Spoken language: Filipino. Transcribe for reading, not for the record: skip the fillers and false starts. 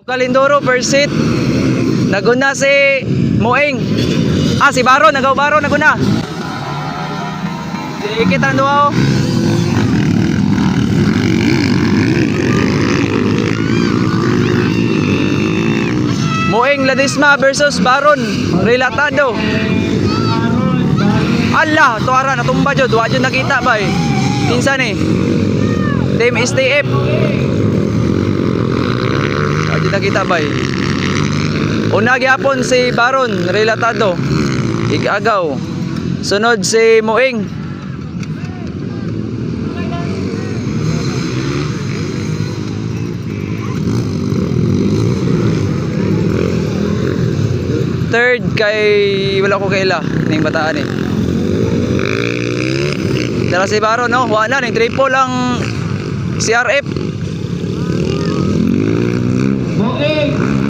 Kalindoro first seat. Naguna si Moeng. Si Baron, Baron naguna. Dikit ang duwa. Moeng Ladisma versus Baron Relatado. Allah, tuara natumba jud, wa jud nakita ba eh. Kinsa ni? Team STF. Wa jud nakita ba eh. Una gyapon si Baron Relatado. Igagaw. Sunod si Moeng. Third kay wala ko kaila ning bataan eh. Dala si Baron no, wala ning triple lang CRF.